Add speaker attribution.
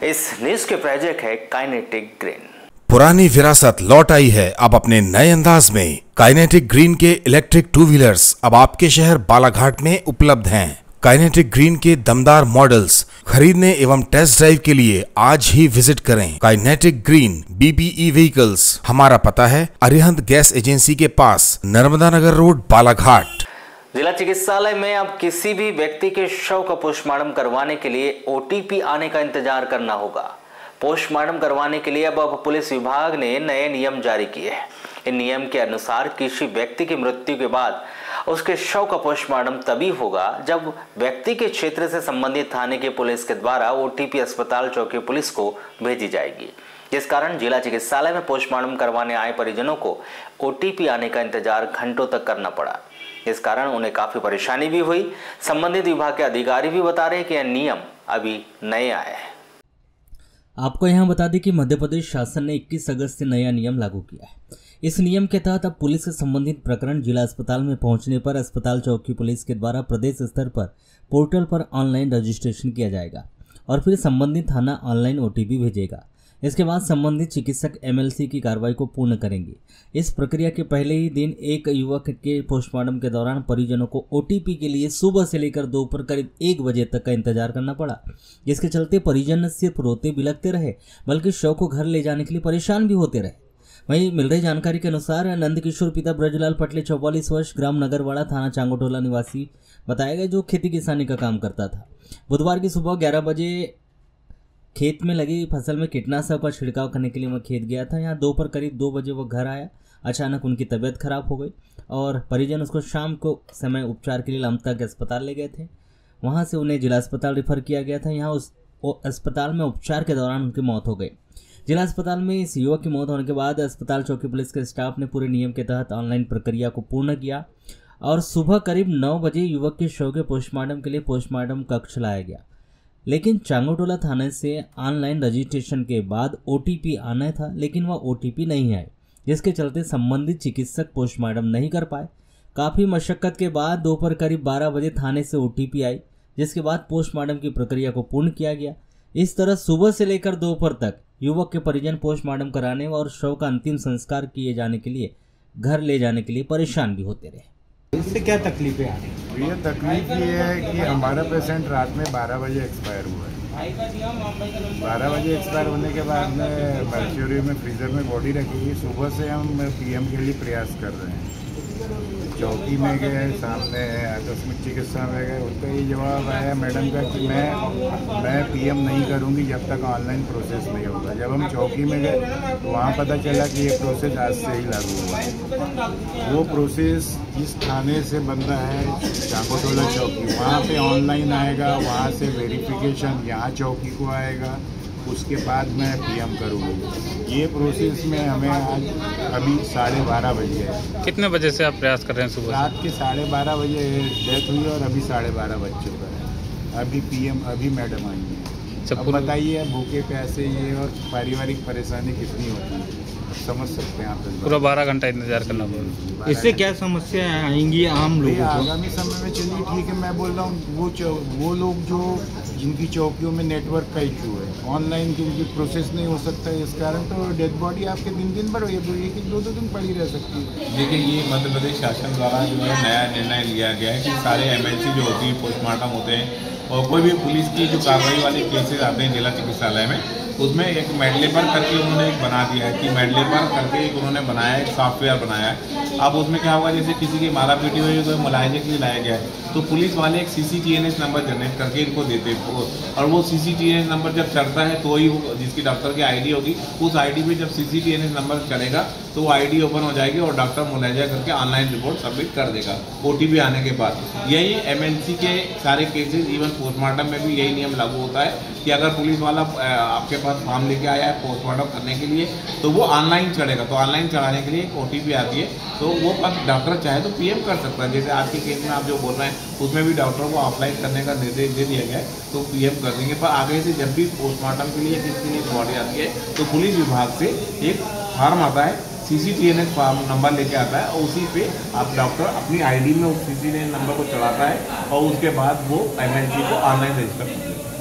Speaker 1: इस न्यूज के प्रायोजक है काइनेटिक ग्रीन।
Speaker 2: पुरानी विरासत लौट आई है अब अपने नए अंदाज में। काइनेटिक ग्रीन के इलेक्ट्रिक टू व्हीलर्स अब आपके शहर बालाघाट में उपलब्ध हैं। काइनेटिक ग्रीन के दमदार मॉडल्स खरीदने एवं टेस्ट ड्राइव के लिए आज ही विजिट करें। Kinetic green BBE vehicles. हमारा पता है अरिहंत गैस एजेंसी के पास, नर्मदा नगर रोड, बालाघाट।
Speaker 1: जिला चिकित्सालय में अब किसी भी व्यक्ति के शव का पोस्टमार्टम करवाने के लिए OTP आने का इंतजार करना होगा। पोस्टमार्टम करवाने के लिए अब पुलिस विभाग ने नए नियम जारी किए हैं। इन नियम के अनुसार किसी व्यक्ति की मृत्यु के बाद उसके शव का पोस्टमार्टम तभी होगा जब व्यक्ति के क्षेत्र से संबंधित थाने की पुलिस के द्वारा OTP अस्पताल चौकी पुलिस को भेजी जाएगी। जिस कारण जिला चिकित्सालय में पोस्टमार्टम करवाने आए परिजनों को OTP आने का इंतजार घंटों तक करना पड़ा। इस कारण उन्हें काफी परेशानी भी हुई। संबंधित विभाग के अधिकारी भी बता रहे हैं कि यह नियम अभी नए आए हैं।
Speaker 3: आपको यहां बता दें कि मध्य प्रदेश शासन ने 21 अगस्त से नया नियम लागू किया है। इस नियम के तहत अब पुलिस से संबंधित प्रकरण जिला अस्पताल में पहुंचने पर अस्पताल चौकी पुलिस के द्वारा प्रदेश स्तर पर पोर्टल पर ऑनलाइन रजिस्ट्रेशन किया जाएगा और फिर संबंधित थाना ऑनलाइन OTP भेजेगा। इसके बाद संबंधित चिकित्सक MLC की कार्रवाई को पूर्ण करेंगे। इस प्रक्रिया के पहले ही दिन एक युवक के पोस्टमार्टम के दौरान परिजनों को OTP के लिए सुबह से लेकर दोपहर करीब 1 बजे तक का इंतजार करना पड़ा, जिसके चलते परिजन सिर्फ रोते बिलखते रहे बल्कि शव को घर ले जाने के लिए परेशान भी होते रहे। वहीं मिल रही जानकारी के अनुसार नंदकिशोर पिता ब्रजलाल पटले 44 वर्ष ग्राम नगरवाड़ा थाना चांगोटोला निवासी बताया गया, जो खेती किसानी का काम करता था। बुधवार की सुबह 11 बजे खेत में लगी फसल में कीटनाशक का छिड़काव करने के लिए वह खेत गया था। यहाँ दोपहर करीब 2 बजे वह घर आया। अचानक उनकी तबीयत खराब हो गई और परिजन उसको शाम को समय उपचार के लिए लमता के अस्पताल ले गए थे। वहाँ से उन्हें जिला अस्पताल रेफर किया गया था। यहाँ उस अस्पताल में उपचार के दौरान उनकी मौत हो गई। जिला अस्पताल में इस युवक की मौत होने के बाद अस्पताल चौकी पुलिस के स्टाफ ने पूरे नियम के तहत ऑनलाइन प्रक्रिया को पूर्ण किया और सुबह करीब 9 बजे युवक के शव के पोस्टमार्टम के लिए पोस्टमार्टम कक्ष लाया गया। लेकिन चांगोटोला थाने से ऑनलाइन रजिस्ट्रेशन के बाद OTP आना था, लेकिन वह OTP नहीं आए, जिसके चलते संबंधित चिकित्सक पोस्टमार्टम नहीं कर पाए। काफ़ी मशक्कत के बाद दोपहर करीब 12 बजे थाने से OTP आई, जिसके बाद पोस्टमार्टम की प्रक्रिया को पूर्ण किया गया। इस तरह सुबह से लेकर दोपहर तक युवक के परिजन पोस्टमार्टम कराने और शव का अंतिम संस्कार किए जाने के लिए घर ले जाने के लिए परेशान भी होते रहे।
Speaker 4: इससे क्या तकलीफें आ रही हैं?
Speaker 5: ये तकलीफ ये है कि हमारा पेशेंट रात में 12 बजे एक्सपायर हुआ है। 12 बजे एक्सपायर होने के बाद में मर्क्यूरी में फ्रीज़र में बॉडी रखी है। सुबह से हम PM के लिए प्रयास कर रहे हैं। चौकी में गए, सामने आकस्मिक चिकित्सा में गए, उनका ये जवाब आया मैडम का कि मैं PM नहीं करूँगी जब तक ऑनलाइन प्रोसेस नहीं होगा। जब हम चौकी में गए तो वहाँ पता चला कि ये प्रोसेस आज से ही लागू हुआ है। वो प्रोसेस जिस थाने से बन रहा है चांगोटोला चौकी, वहाँ पे ऑनलाइन आएगा, वहाँ से वेरिफिकेशन यहाँ चौकी को आएगा, उसके बाद मैं PM करूँगी। ये प्रोसेस में हमें आज अभी 12:30 बजे है।
Speaker 4: कितने बजे से आप प्रयास कर रहे हैं? सुबह
Speaker 5: रात के 12:30 बजे डेथ हुई और अभी 12:30 बज चुका है। अभी PM अभी मैडम आई है। अब बताइए भूखे प्यासे ये और पारिवारिक परेशानी कितनी होती है, समझ सकते हैं आप।
Speaker 4: पूरा 12 घंटा इंतजार करना पड़ेगा।
Speaker 6: इससे क्या समस्या आएंगी आम लोगों को?
Speaker 5: आगामी समय में चलिए ठीक है, मैं बोल रहा हूँ वो लोग जो जिनकी चौकियों में नेटवर्क का इशू है, ऑनलाइन क्योंकि प्रोसेस नहीं हो सकता है, इस कारण तो डेड बॉडी आपके दिन भर ये 1-2 दिन पड़ी रह सकती है।
Speaker 7: देखिए, ये मध्य प्रदेश शासन द्वारा जो है नया निर्णय लिया गया है कि सारे MLC जो होती है पोस्टमार्टम होते हैं और कोई भी पुलिस की जो कार्रवाई वाले केसेस आते हैं जिला चिकित्सालय में, उसमें एक मेडलेपर करके उन्होंने एक बना दिया है कि मेडलेपर करके एक उन्होंने बनाया है, एक सॉफ्टवेयर बनाया है। अब उसमें क्या होगा, जैसे किसी की मारा पीटी हुई है, कोई मुलायजे के लिए लाया गया है, तो पुलिस वाले एक CCTNS नंबर जनरेट करके इनको देते हैं और वो CCTNS नंबर जब चलता है तो ही जिसकी डॉक्टर की ID होगी, उस ID पे जब CCTNS नंबर चलेगा तो वो ID ओपन हो जाएगी और डॉक्टर मुलायजा करके ऑनलाइन रिपोर्ट सबमिट कर देगा OTP आने के बाद। यही MLC के सारे केसेस, इवन पोस्टमार्टम में भी यही नियम लागू होता है कि अगर पुलिस वाला आपके पास फॉर्म लेके आया है पोस्टमार्टम करने के लिए तो वो ऑनलाइन चढ़ेगा। तो ऑनलाइन चढ़ाने के लिए एक OTP आती है, तो वो अब डॉक्टर चाहे तो PM कर सकता है। जैसे आज के केस में आप जो बोल रहे हैं उसमें भी डॉक्टर को ऑफलाइन करने का निर्देश दे दिया गया है, तो PM कर देंगे। पर आगे से जब भी पोस्टमार्टम के लिए किसी बॉडी आती है तो पुलिस विभाग से एक फॉर्म आता है, CCTNS फॉर्म नंबर लेके आता है और उसी पे आप डॉक्टर अपनी ID में उस CCTNS नंबर को चढ़ाता है और उसके बाद वो MLC को ऑनलाइन रजिस्टर करते हैं।